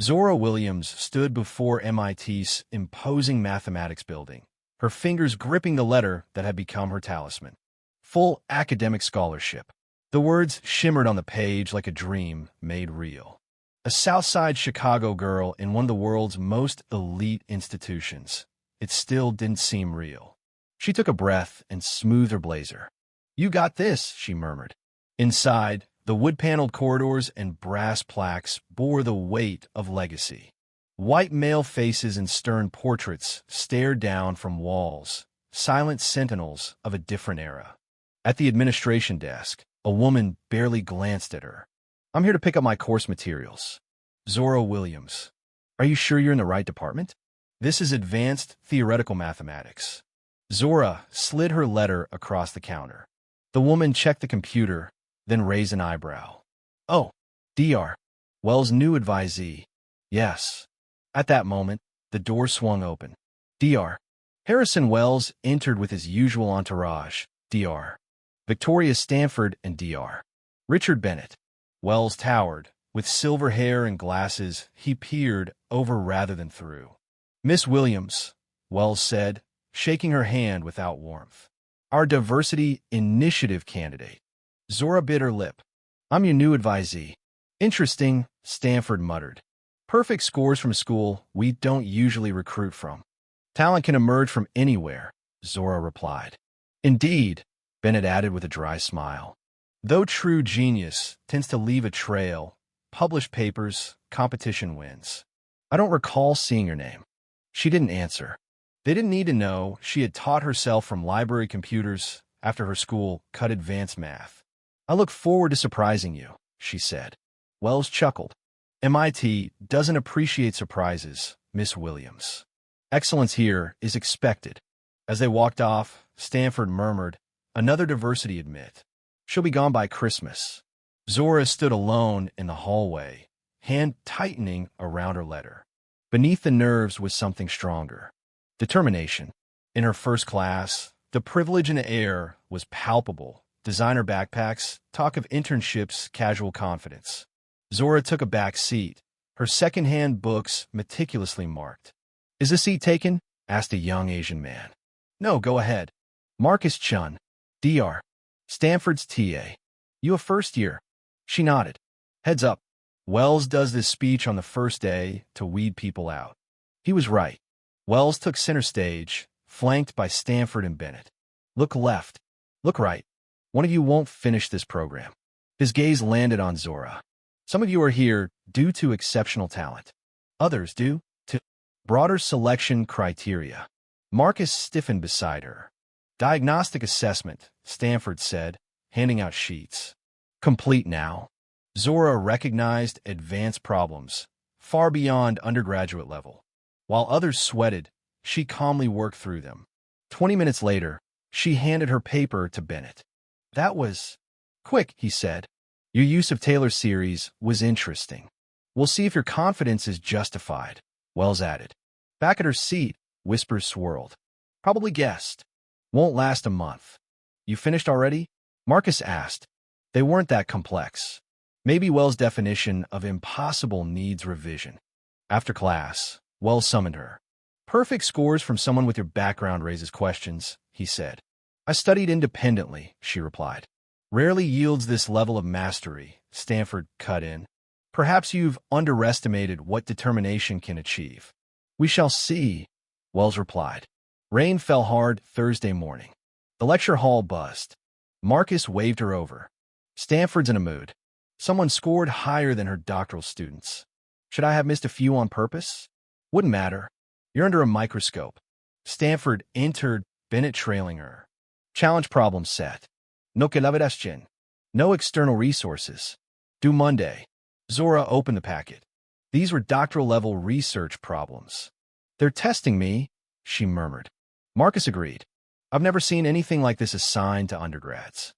Zora Williams stood before MIT's imposing mathematics building, her fingers gripping the letter that had become her talisman. Full academic scholarship. The words shimmered on the page like a dream made real. A Southside Chicago girl in one of the world's most elite institutions. It still didn't seem real. She took a breath and smoothed her blazer. "You got this," she murmured. Inside, the wood-paneled corridors and brass plaques bore the weight of legacy. White male faces and stern portraits stared down from walls, silent sentinels of a different era. At the administration desk, a woman barely glanced at her. "I'm here to pick up my course materials." Zora Williams. "Are you sure you're in the right department? This is advanced theoretical mathematics." Zora slid her letter across the counter. The woman checked the computer, then raised an eyebrow. "Oh, Dr. Wells' new advisee." "Yes." At that moment, the door swung open. Dr. Harrison Wells entered with his usual entourage. Dr. Victoria Stanford and Dr. Richard Bennett. Wells towered. With silver hair and glasses, he peered over rather than through. "Miss Williams," Wells said, shaking her hand without warmth. "Our diversity initiative candidate." Zora bit her lip. "I'm your new advisee." "Interesting," Stanford muttered. "Perfect scores from school we don't usually recruit from." "Talent can emerge from anywhere," Zora replied. "Indeed," Bennett added with a dry smile. "Though true genius tends to leave a trail, published papers, competition wins." "I don't recall seeing your name." She didn't answer. They didn't need to know she had taught herself from library computers after her school cut advanced math. "I look forward to surprising you," she said. Wells chuckled. "MIT doesn't appreciate surprises, Miss Williams. Excellence here is expected." As they walked off, Stanford murmured, "Another diversity admit. She'll be gone by Christmas." Zora stood alone in the hallway, hand tightening around her letter. Beneath the nerves was something stronger. Determination. In her first class, the privilege in the air was palpable. Designer backpacks, talk of internships, casual confidence. Zora took a back seat, her second-hand books meticulously marked. "Is the seat taken?" asked a young Asian man. "No, go ahead." "Marcus Chun, Dr. Stanford's TA. You a first year?" She nodded. "Heads up. Wells does this speech on the first day to weed people out." He was right. Wells took center stage, flanked by Stanford and Bennett. "Look left. Look right. One of you won't finish this program." His gaze landed on Zora. "Some of you are here due to exceptional talent. Others due to broader selection criteria." Marcus stiffened beside her. "Diagnostic assessment," Stanford said, handing out sheets. "Complete now." Zora recognized advanced problems, far beyond undergraduate level. While others sweated, she calmly worked through them. 20 minutes later, she handed her paper to Bennett. "That was quick," he said. "Your use of Taylor's series was interesting. We'll see if your confidence is justified," Wells added. Back at her seat, whispers swirled. "Probably guessed. Won't last a month." "You finished already?" Marcus asked. They weren't that complex. Maybe Wells' definition of impossible needs revision. After class, Wells summoned her. "Perfect scores from someone with your background raises questions," he said. "I studied independently," she replied. "Rarely yields this level of mastery," Stanford cut in. "Perhaps you've underestimated what determination can achieve." "We shall see," Wells replied. Rain fell hard Thursday morning. The lecture hall buzzed. Marcus waved her over. "Stanford's in a mood. Someone scored higher than her doctoral students. Should I have missed a few on purpose?" "Wouldn't matter. You're under a microscope." Stanford entered, Bennett trailing her. Challenge problem set. No colaboración. No external resources. Due Monday. Zora opened the packet. These were doctoral-level research problems. "They're testing me," she murmured. Marcus agreed. "I've never seen anything like this assigned to undergrads."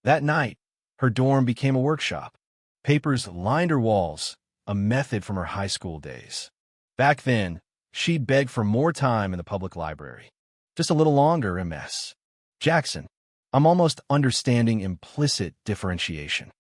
That night, her dorm became a workshop. Papers lined her walls, a method from her high school days. Back then, she'd begged for more time in the public library. "Just a little longer, MS. Jackson. I'm almost understanding implicit differentiation."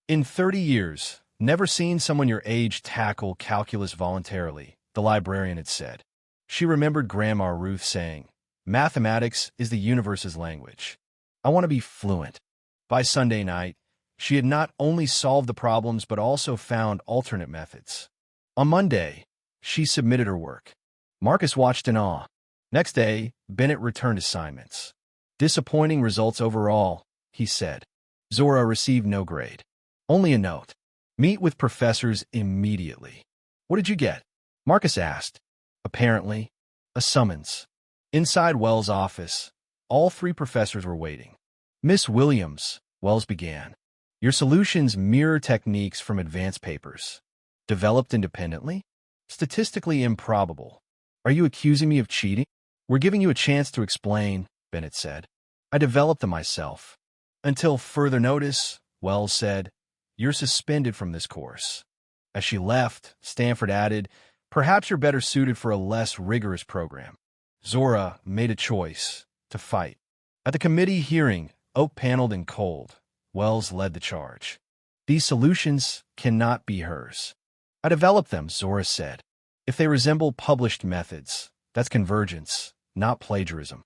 In 30 years, Never seen someone your age tackle calculus voluntarily, the librarian had said. She remembered Grandma Ruth saying, "Mathematics is the universe's language. I want to be fluent." By Sunday night, she had not only solved the problems but also found alternate methods. On Monday, she submitted her work. Marcus watched in awe. Next day, Bennett returned assignments. "Disappointing results overall," he said. Zora received no grade. Only a note. "Meet with professors immediately." "What did you get?" Marcus asked. Apparently, a summons. Inside Wells' office, all three professors were waiting. "Miss Williams," Wells began, "your solutions mirror techniques from advanced papers. Developed independently? Statistically improbable. Are you accusing me of cheating?" "We're giving you a chance to explain," Bennett said. "I developed them myself." "Until further notice," Wells said. "You're suspended from this course." As she left, Stanford added, "Perhaps you're better suited for a less rigorous program." Zora made a choice to fight. At the committee hearing, oak-paneled and cold, Wells led the charge. "These solutions cannot be hers." "I developed them," Zora said. "If they resemble published methods, that's convergence, not plagiarism."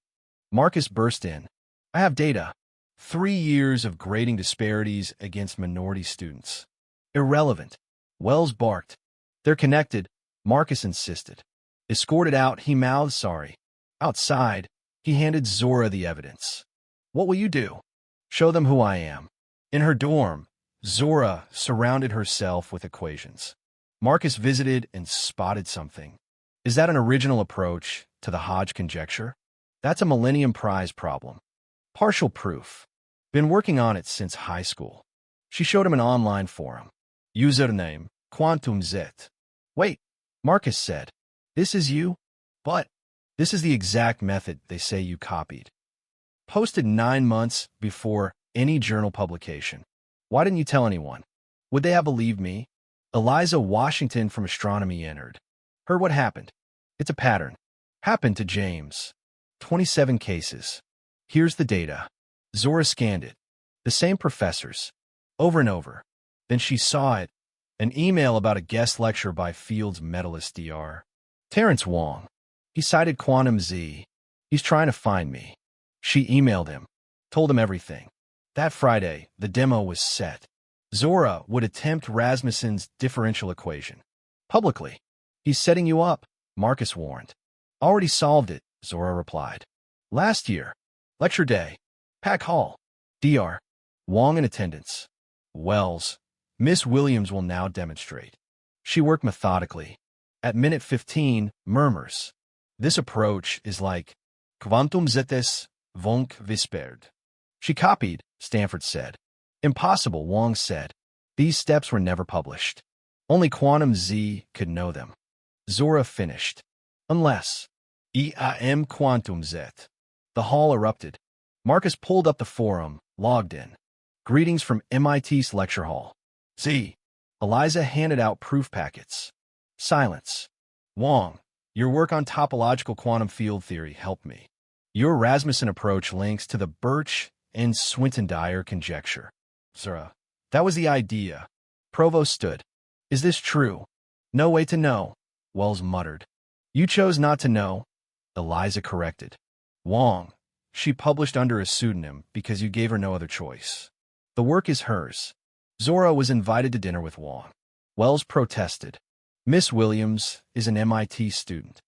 Marcus burst in. "I have data. 3 years of grading disparities against minority students." "Irrelevant," Wells barked. "They're connected," Marcus insisted. Escorted out, he mouthed sorry. Outside, he handed Zora the evidence. "What will you do?" "Show them who I am." In her dorm, Zora surrounded herself with equations. Marcus visited and spotted something. "Is that an original approach to the Hodge conjecture?" "That's a Millennium Prize problem." "Partial proof. Been working on it since high school." She showed him an online forum. Username, Quantum Z. "Wait," Marcus said. "This is you?" "But this is the exact method they say you copied." Posted 9 months before any journal publication. "Why didn't you tell anyone?" "Would they have believed me?" Eliza Washington from astronomy entered. "Heard what happened?" "It's a pattern." "Happened to James." 27 cases. "Here's the data." Zora scanned it. The same professors. Over and over. Then she saw it. An email about a guest lecture by Fields medalist Dr. Terrence Wong. He cited Quantum Z. "He's trying to find me." She emailed him. Told him everything. That Friday, the demo was set. Zora would attempt Rasmussen's differential equation. Publicly. "He's setting you up," Marcus warned. "Already solved it," Zora replied. "Last year. Lecture day. Pack Hall. Dr. Wong in attendance." Wells. "Miss Williams will now demonstrate." She worked methodically. At minute 15, murmurs. "This approach is like Quantum Zetes vonk Visperd." She copied, Stanford said. "Impossible," Wong said. These steps were never published. Only Quantum Z could know them. Zora finished. "Unless EIM Quantum Z." The hall erupted. Marcus pulled up the forum, logged in. "Greetings from MIT's lecture hall." Z. Eliza handed out proof packets. Silence. "Wong, your work on topological quantum field theory helped me. Your Rasmussen approach links to the Birch and Swinton-Dyer conjecture." Zora. "That was the idea." Provost stood. "Is this true?" "No way to know," Wells muttered. "You chose not to know," Eliza corrected. "Wong, she published under a pseudonym because you gave her no other choice. The work is hers." Zora was invited to dinner with Wong. Wells protested. "Miss Williams is an MIT student."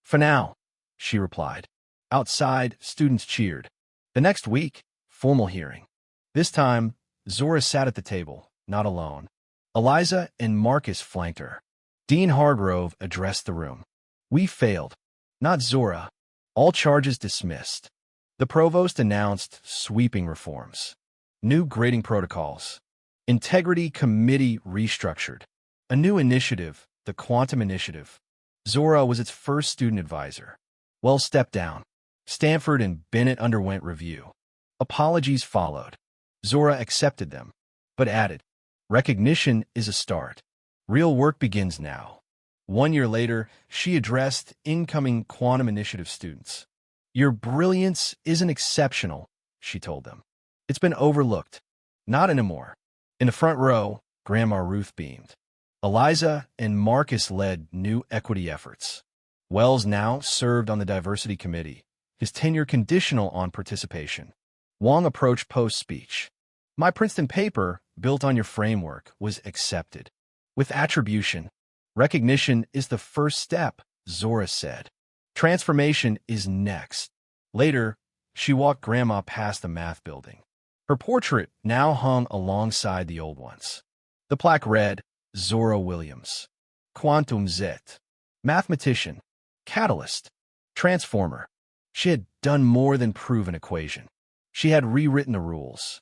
"For now," she replied. Outside, students cheered. The next week, formal hearing. This time, Zora sat at the table, not alone. Eliza and Marcus flanked her. Dean Hargrove addressed the room. "We failed. Not Zora. All charges dismissed." The provost announced sweeping reforms. New grading protocols. Integrity Committee restructured. A new initiative, the Quantum Initiative. Zora was its first student advisor. Wells stepped down. Stanford and Bennett underwent review. Apologies followed. Zora accepted them, but added, "Recognition is a start. Real work begins now." 1 year later, she addressed incoming Quantum Initiative students. "Your brilliance isn't exceptional," she told them. "It's been overlooked. Not anymore." In the front row, Grandma Ruth beamed. Eliza and Marcus led new equity efforts. Wells now served on the diversity committee, his tenure conditional on participation. Wong approached post-speech. My Princeton paper, built on your framework, was accepted. With attribution, recognition is the first step, Zora said. Transformation is next. Later, she walked Grandma past the math building. Her portrait now hung alongside the old ones. The plaque read, Zora Williams. Quantum Zet. Mathematician. Catalyst. Transformer. She had done more than prove an equation. She had rewritten the rules.